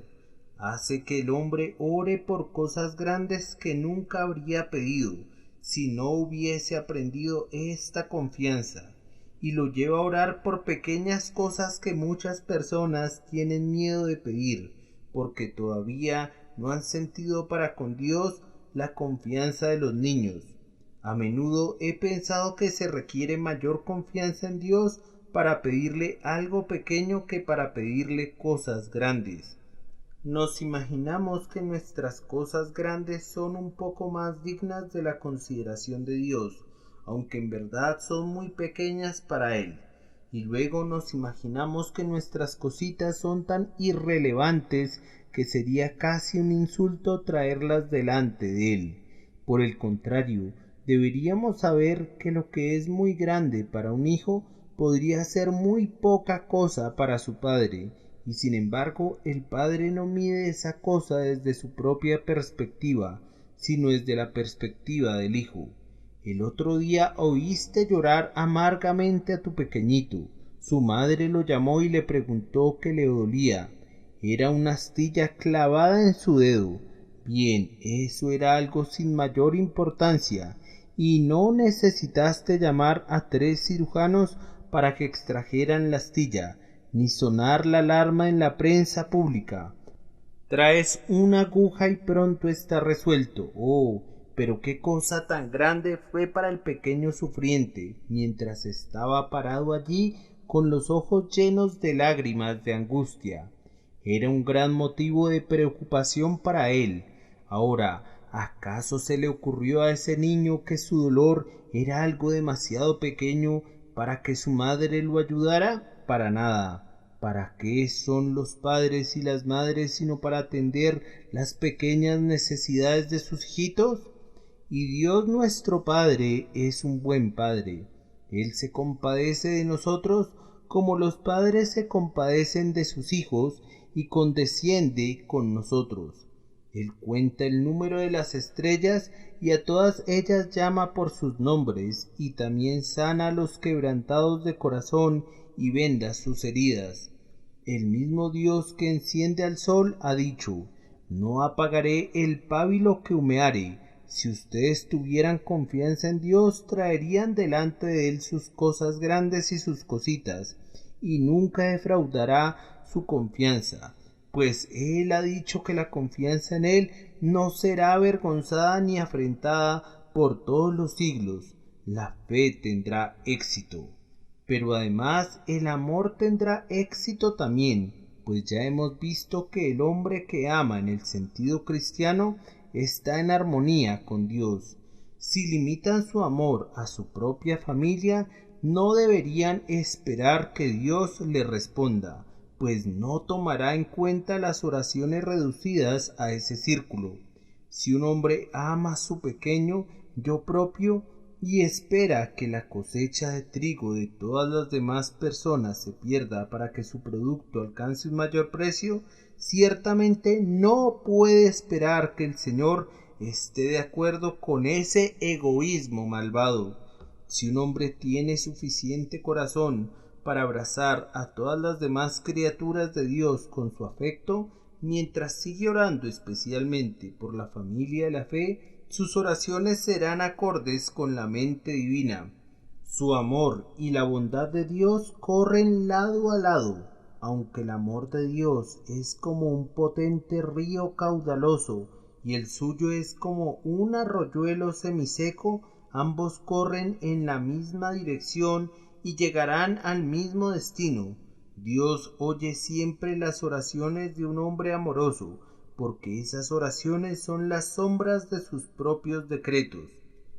[SPEAKER 3] Hace que el hombre ore por cosas grandes que nunca habría pedido si no hubiese aprendido esta confianza, y lo lleva a orar por pequeñas cosas que muchas personas tienen miedo de pedir, porque todavía no han sentido para con Dios la confianza de los niños. A menudo he pensado que se requiere mayor confianza en Dios para pedirle algo pequeño que para pedirle cosas grandes. Nos imaginamos que nuestras cosas grandes son un poco más dignas de la consideración de Dios, aunque en verdad son muy pequeñas para Él. Y luego nos imaginamos que nuestras cositas son tan irrelevantes que sería casi un insulto traerlas delante de Él. Por el contrario, deberíamos saber que lo que es muy grande para un hijo podría ser muy poca cosa para su padre, y sin embargo el padre no mide esa cosa desde su propia perspectiva, sino desde la perspectiva del hijo. El otro día oíste llorar amargamente a tu pequeñito. Su madre lo llamó y le preguntó qué le dolía. Era una astilla clavada en su dedo. Bien, eso era algo sin mayor importancia, y no necesitaste llamar a 3 cirujanos para que extrajeran la astilla, ni sonar la alarma en la prensa pública. Traes una aguja y pronto está resuelto. Oh, pero qué cosa tan grande fue para el pequeño sufriente, mientras estaba parado allí con los ojos llenos de lágrimas de angustia. Era un gran motivo de preocupación para él. Ahora, ¿acaso se le ocurrió a ese niño que su dolor era algo demasiado pequeño para que su madre lo ayudara? Para nada. ¿Para qué son los padres y las madres sino para atender las pequeñas necesidades de sus hijitos? Y Dios nuestro Padre es un buen Padre. Él se compadece de nosotros como los padres se compadecen de sus hijos y condesciende con nosotros. Él cuenta el número de las estrellas y a todas ellas llama por sus nombres, y también sana a los quebrantados de corazón y venda sus heridas. El mismo Dios que enciende al sol ha dicho: no apagaré el pábilo que humeare. Si ustedes tuvieran confianza en Dios, traerían delante de Él sus cosas grandes y sus cositas, y nunca defraudará su confianza, pues Él ha dicho que la confianza en Él no será avergonzada ni afrentada por todos los siglos. La fe tendrá éxito. Pero además el amor tendrá éxito también. pues ya hemos visto que el hombre que ama en el sentido cristiano está en armonía con Dios. Si limitan su amor a su propia familia, no deberían esperar que Dios le responda, pues no tomará en cuenta las oraciones reducidas a ese círculo. Si un hombre ama a su pequeño yo propio y espera que la cosecha de trigo de todas las demás personas se pierda para que su producto alcance un mayor precio, ciertamente no puede esperar que el Señor esté de acuerdo con ese egoísmo malvado. Si un hombre tiene suficiente corazón para abrazar a todas las demás criaturas de Dios con su afecto, mientras sigue orando especialmente por la familia de la fe, sus oraciones serán acordes con la mente divina. Su amor y la bondad de Dios corren lado a lado. Aunque el amor de Dios es como un potente río caudaloso y el suyo es como un arroyuelo semiseco, ambos corren en la misma dirección y llegarán al mismo destino. Dios oye siempre las oraciones de un hombre amoroso, porque esas oraciones son las sombras de sus propios decretos.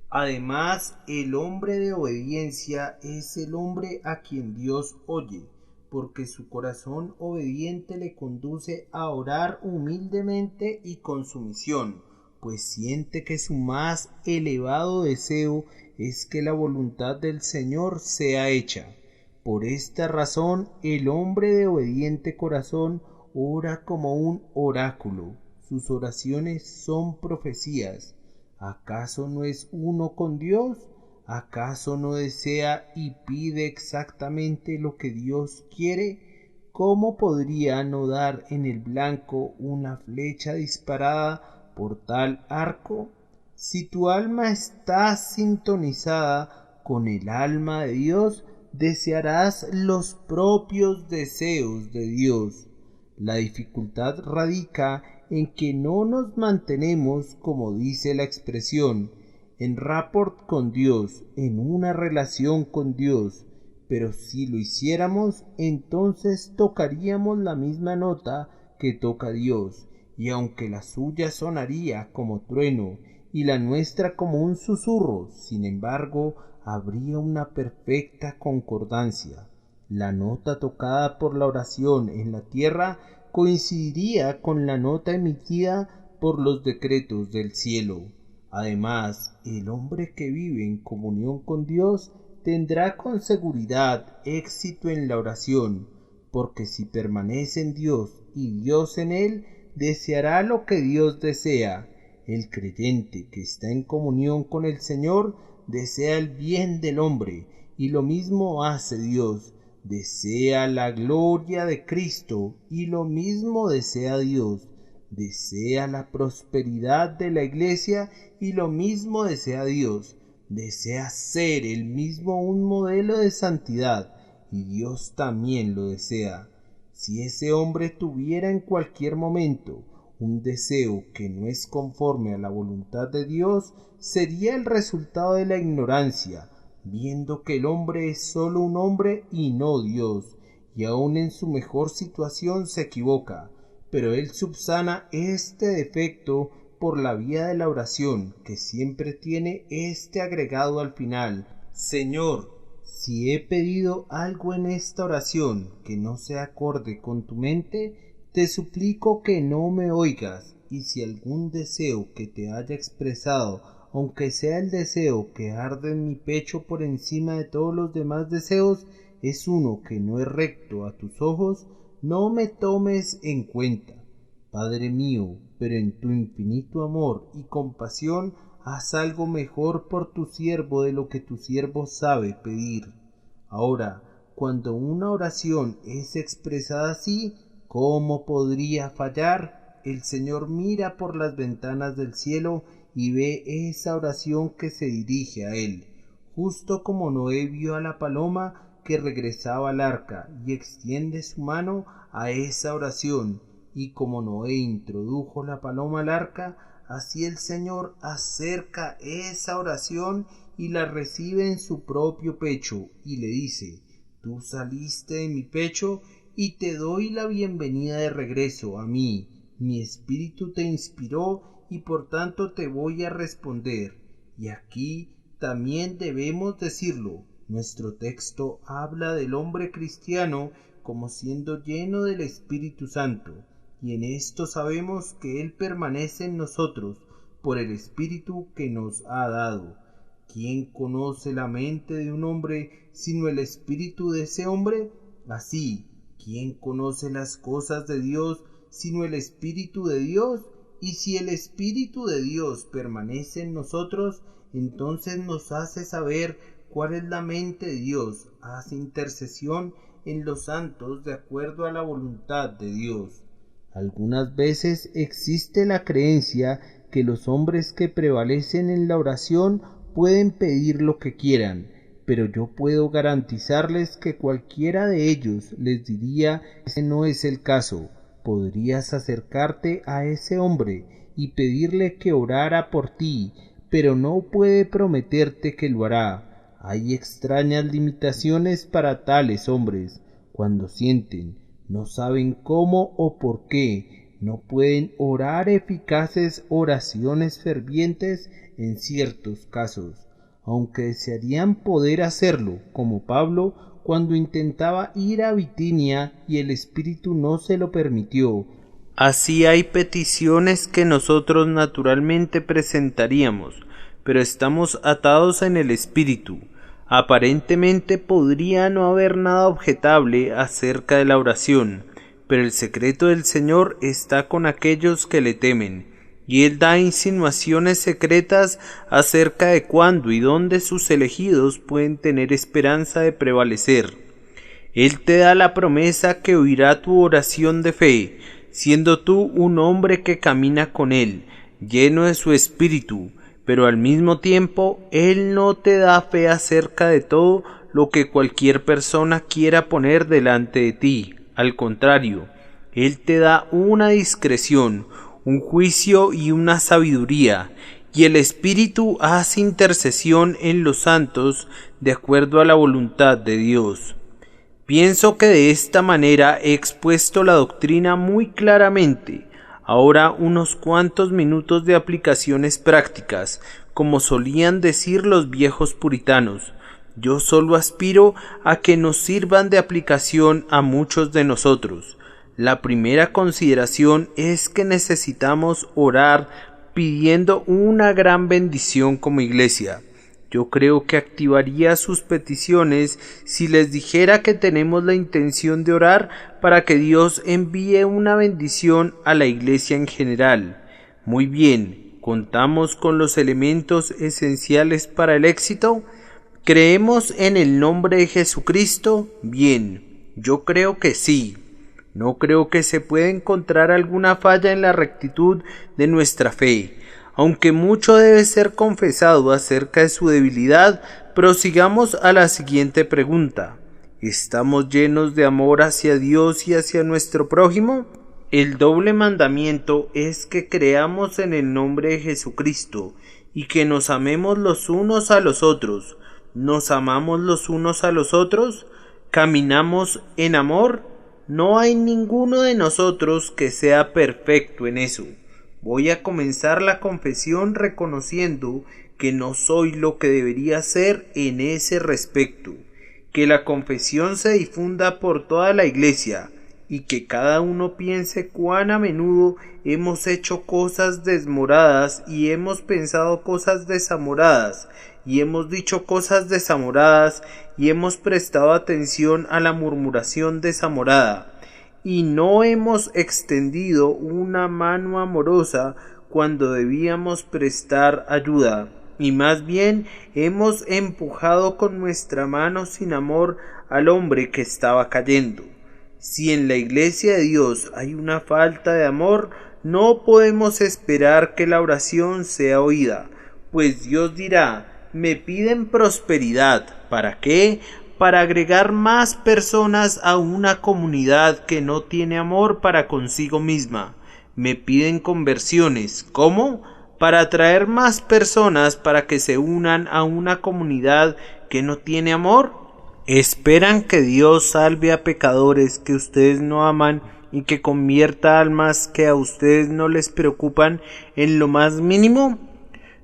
[SPEAKER 3] Además, el hombre de obediencia es el hombre a quien Dios oye, porque su corazón obediente le conduce a orar humildemente y con sumisión, pues siente que su más elevado deseo es que la voluntad del Señor sea hecha. Por esta razón, el hombre de obediente corazón ora como un oráculo. Sus oraciones son profecías. ¿Acaso no es uno con Dios? ¿Acaso no desea y pide exactamente lo que Dios quiere? ¿Cómo podría no dar en el blanco una flecha disparada por tal arco? Si tu alma está sintonizada con el alma de Dios, desearás los propios deseos de Dios. La dificultad radica en que no nos mantenemos, como dice la expresión, en rapport con Dios, en una relación con Dios, pero si lo hiciéramos, entonces tocaríamos la misma nota que toca Dios, y aunque la suya sonaría como trueno y la nuestra como un susurro, sin embargo, habría una perfecta concordancia. La nota tocada por la oración en la tierra coincidiría con la nota emitida por los decretos del cielo. Además, el hombre que vive en comunión con Dios tendrá con seguridad éxito en la oración, porque si permanece en Dios y Dios en él, deseará lo que Dios desea. El creyente que está en comunión con el Señor desea el bien del hombre, y lo mismo hace Dios. Desea la gloria de Cristo, y lo mismo desea Dios. Desea la prosperidad de la Iglesia, y lo mismo desea Dios. Desea ser él mismo un modelo de santidad, y Dios también lo desea. Si ese hombre tuviera en cualquier momento un deseo que no es conforme a la voluntad de Dios, sería el resultado de la ignorancia, viendo que el hombre es solo un hombre y no Dios, y aun en su mejor situación se equivoca, pero él subsana este defecto por la vía de la oración, que siempre tiene este agregado al final: Señor, si he pedido algo en esta oración que no se acorde con tu mente, te suplico que no me oigas, y si algún deseo que te haya expresado, aunque sea el deseo que arde en mi pecho por encima de todos los demás deseos, es uno que no es recto a tus ojos, no me tomes en cuenta. Padre mío, pero en tu infinito amor y compasión, haz algo mejor por tu siervo de lo que tu siervo sabe pedir. Ahora, cuando una oración es expresada así, ¿cómo podría fallar? El Señor mira por las ventanas del cielo y ve esa oración que se dirige a él, justo como Noé vio a la paloma que regresaba al arca y extiende su mano a esa oración, y como Noé introdujo la paloma al arca, así el Señor acerca esa oración y la recibe en su propio pecho y le dice: tú saliste de mi pecho y te doy la bienvenida de regreso a mí. Mi espíritu te inspiró y por tanto te voy a responder. Y aquí también debemos decirlo. Nuestro texto habla del hombre cristiano como siendo lleno del Espíritu Santo, y en esto sabemos que Él permanece en nosotros por el Espíritu que nos ha dado. ¿Quién conoce la mente de un hombre sino el Espíritu de ese hombre? Así, ¿quién conoce las cosas de Dios sino el Espíritu de Dios? Y si el Espíritu de Dios permanece en nosotros, entonces nos hace saber cuál es la mente de Dios, hace intercesión en los santos de acuerdo a la voluntad de Dios. Algunas veces existe la creencia que los hombres que prevalecen en la oración pueden pedir lo que quieran, pero yo puedo garantizarles que cualquiera de ellos les diría que ese no es el caso. Podrías acercarte a ese hombre y pedirle que orara por ti, pero no puede prometerte que lo hará. Hay extrañas limitaciones para tales hombres. Cuando sienten, no saben cómo o por qué, no pueden orar eficaces oraciones fervientes en ciertos casos, aunque desearían poder hacerlo, como Pablo cuando intentaba ir a Bitinia y el Espíritu no se lo permitió. Así hay peticiones que nosotros naturalmente presentaríamos, pero estamos atados en el Espíritu. Aparentemente podría no haber nada objetable acerca de la oración, pero el secreto del Señor está con aquellos que le temen, y Él da insinuaciones secretas acerca de cuándo y dónde sus elegidos pueden tener esperanza de prevalecer. Él te da la promesa que oirá tu oración de fe, siendo tú un hombre que camina con Él, lleno de su espíritu, pero al mismo tiempo Él no te da fe acerca de todo lo que cualquier persona quiera poner delante de ti. Al contrario, Él te da una discreción, un juicio y una sabiduría, y el Espíritu hace intercesión en los santos de acuerdo a la voluntad de Dios. Pienso que de esta manera he expuesto la doctrina muy claramente. Ahora unos cuantos minutos de aplicaciones prácticas, como solían decir los viejos puritanos. Yo solo aspiro a que nos sirvan de aplicación a muchos de nosotros. La primera consideración es que necesitamos orar pidiendo una gran bendición como iglesia. Yo creo que activaría sus peticiones si les dijera que tenemos la intención de orar para que Dios envíe una bendición a la iglesia en general. Muy bien, ¿contamos con los elementos esenciales para el éxito? ¿Creemos en el nombre de Jesucristo? Bien, yo creo que sí. No creo que se pueda encontrar alguna falla en la rectitud de nuestra fe. Aunque mucho debe ser confesado acerca de su debilidad, prosigamos a la siguiente pregunta. ¿Estamos llenos de amor hacia Dios y hacia nuestro prójimo? El doble mandamiento es que creamos en el nombre de Jesucristo y que nos amemos los unos a los otros. ¿Nos amamos los unos a los otros? ¿Caminamos en amor? No hay ninguno de nosotros que sea perfecto en eso. Voy a comenzar la confesión reconociendo que no soy lo que debería ser en ese respecto. Que la confesión se difunda por toda la iglesia y que cada uno piense cuán a menudo hemos hecho cosas desmoradas y hemos pensado cosas desamoradas y hemos dicho cosas desamoradas y hemos prestado atención a la murmuración desamorada. Y no hemos extendido una mano amorosa cuando debíamos prestar ayuda, y más bien hemos empujado con nuestra mano sin amor al hombre que estaba cayendo. Si en la iglesia de Dios hay una falta de amor, no podemos esperar que la oración sea oída, pues Dios dirá: me piden prosperidad, ¿para qué? Para agregar más personas a una comunidad que no tiene amor para consigo misma. Me piden conversiones. ¿Cómo? Para atraer más personas para que se unan a una comunidad que no tiene amor. ¿Esperan que Dios salve a pecadores que ustedes no aman y que convierta almas que a ustedes no les preocupan en lo más mínimo?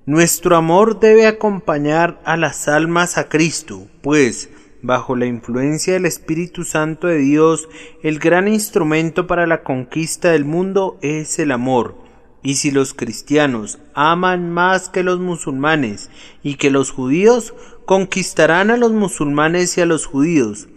[SPEAKER 3] Nuestro amor debe acompañar a las almas a Cristo, pues, bajo la influencia del Espíritu Santo de Dios, el gran instrumento para la conquista del mundo es el amor. Y si los cristianos aman más que los musulmanes y que los judíos, conquistarán a los musulmanes y a los judíos.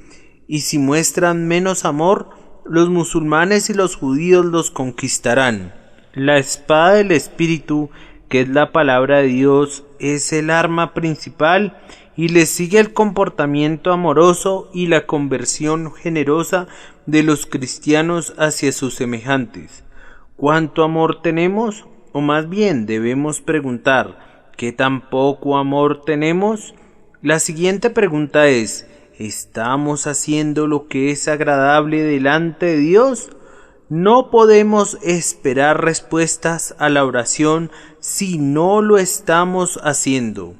[SPEAKER 3] Y si muestran menos amor, los musulmanes y los judíos los conquistarán. La espada del Espíritu, que es la palabra de Dios, es el arma principal, y le sigue el comportamiento amoroso y la conversión generosa de los cristianos hacia sus semejantes. ¿Cuánto amor tenemos? O más bien debemos preguntar, ¿qué tan poco amor tenemos? La siguiente pregunta es, ¿estamos haciendo lo que es agradable delante de Dios? No podemos esperar respuestas a la oración si no lo estamos haciendo.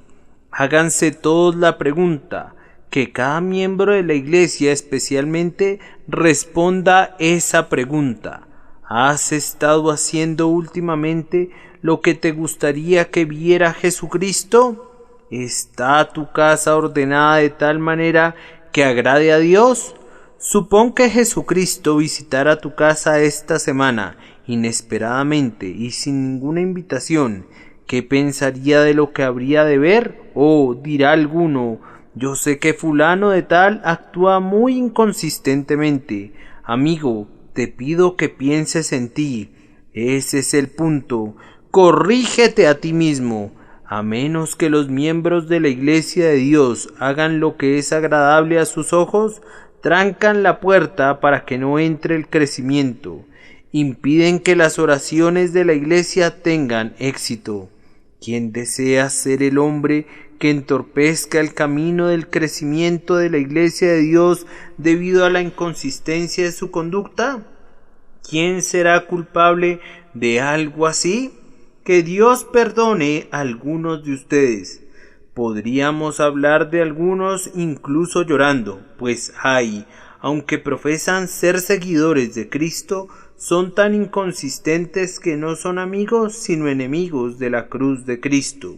[SPEAKER 3] Háganse todos la pregunta, que cada miembro de la iglesia especialmente responda esa pregunta. ¿Has estado haciendo últimamente lo que te gustaría que viera Jesucristo? ¿Está tu casa ordenada de tal manera que agrade a Dios? Supón que Jesucristo visitara tu casa esta semana, inesperadamente y sin ninguna invitación. ¿Qué pensaría de lo que habría de ver? O dirá alguno, yo sé que fulano de tal actúa muy inconsistentemente. Amigo, te pido que pienses en ti. Ese es el punto. Corrígete a ti mismo. A menos que los miembros de la Iglesia de Dios hagan lo que es agradable a sus ojos, trancan la puerta para que no entre el crecimiento. Impiden que las oraciones de la Iglesia tengan éxito. ¿Quién desea ser el hombre que entorpezca el camino del crecimiento de la Iglesia de Dios debido a la inconsistencia de su conducta? ¿Quién será culpable de algo así? Que Dios perdone a algunos de ustedes. Podríamos hablar de algunos incluso llorando, pues aunque profesan ser seguidores de Cristo, son tan inconsistentes que no son amigos sino enemigos de la cruz de Cristo.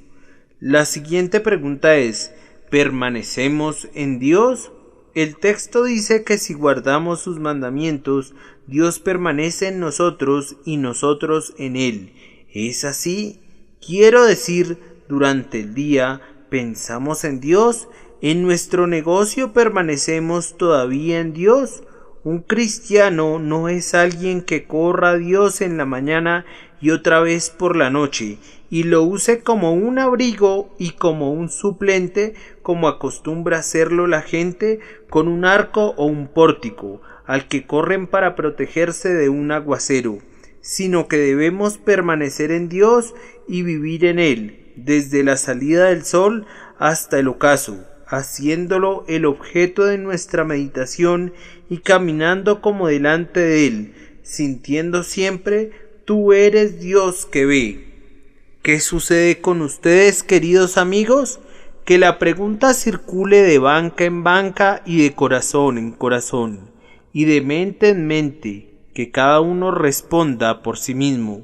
[SPEAKER 3] La siguiente pregunta es, ¿permanecemos en Dios? El texto dice que si guardamos sus mandamientos, Dios permanece en nosotros y nosotros en Él. ¿Es así? Quiero decir, durante el día, ¿pensamos en Dios? ¿En nuestro negocio permanecemos todavía en Dios? Un cristiano no es alguien que corra a Dios en la mañana y otra vez por la noche, y lo use como un abrigo y como un suplente, como acostumbra hacerlo la gente con un arco o un pórtico, al que corren para protegerse de un aguacero, sino que debemos permanecer en Dios y vivir en Él, desde la salida del sol hasta el ocaso, haciéndolo el objeto de nuestra meditación y caminando como delante de Él, sintiendo siempre, tú eres Dios que ve. ¿Qué sucede con ustedes, queridos amigos? Que la pregunta circule de banca en banca y de corazón en corazón, y de mente en mente, que cada uno responda por sí mismo.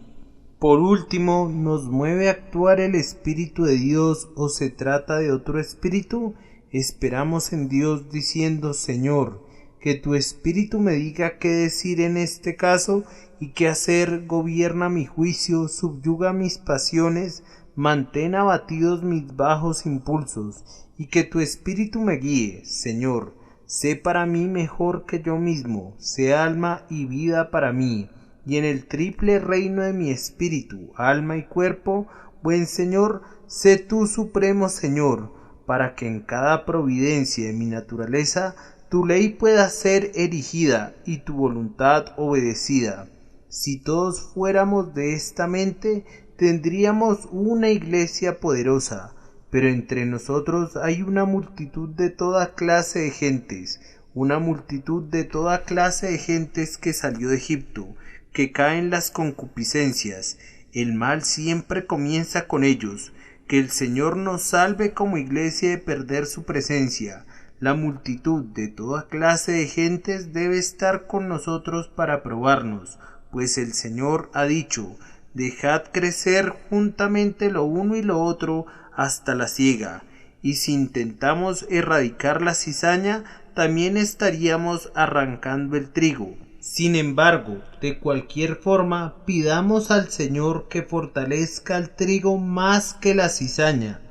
[SPEAKER 3] Por último, ¿nos mueve a actuar el Espíritu de Dios o se trata de otro espíritu? Esperamos en Dios diciendo, Señor, que tu Espíritu me diga qué decir en este caso y qué hacer, gobierna mi juicio, subyuga mis pasiones, mantén abatidos mis bajos impulsos, y que tu Espíritu me guíe, Señor. Sé para mí mejor que yo mismo, sé alma y vida para mí, y en el triple reino de mi espíritu, alma y cuerpo, buen Señor, sé tú supremo Señor, para que en cada providencia de mi naturaleza tu ley pueda ser erigida y tu voluntad obedecida. Si todos fuéramos de esta mente, tendríamos una iglesia poderosa, pero entre nosotros hay una multitud de toda clase de gentes, una multitud de toda clase de gentes que salió de Egipto, que caen las concupiscencias. El mal siempre comienza con ellos. Que el Señor nos salve como iglesia de perder su presencia. La multitud de toda clase de gentes debe estar con nosotros para probarnos, pues el Señor ha dicho: dejad crecer juntamente lo uno y lo otro hasta la siega. Y si intentamos erradicar la cizaña, también estaríamos arrancando el trigo. Sin embargo, de cualquier forma, pidamos al Señor que fortalezca el trigo más que la cizaña.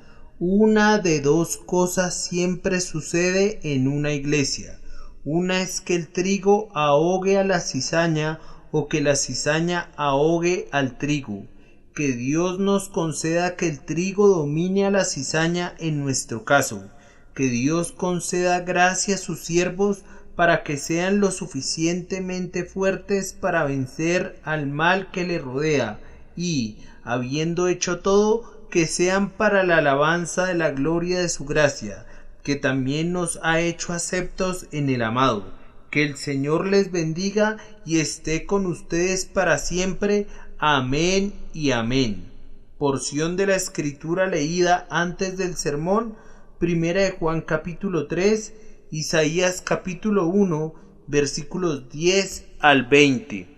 [SPEAKER 3] Una de dos cosas siempre sucede en una iglesia. Una es que el trigo ahogue a la cizaña, o que la cizaña ahogue al trigo. Que Dios nos conceda que el trigo domine a la cizaña en nuestro caso. Que Dios conceda gracia a sus siervos para que sean lo suficientemente fuertes para vencer al mal que le rodea y, habiendo hecho todo, que sean para la alabanza de la gloria de su gracia, que también nos ha hecho aceptos en el amado. Que el Señor les bendiga y esté con ustedes para siempre. Amén y amén. Porción de la escritura leída antes del sermón: Primera de Juan capítulo 3, Isaías capítulo 1, versículos 10 al 20.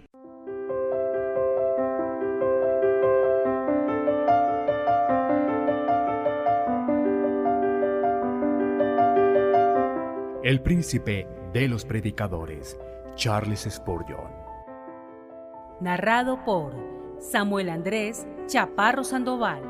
[SPEAKER 1] El príncipe de los predicadores, Charles Spurgeon.
[SPEAKER 2] Narrado por Samuel Andrés Chaparro Sandoval.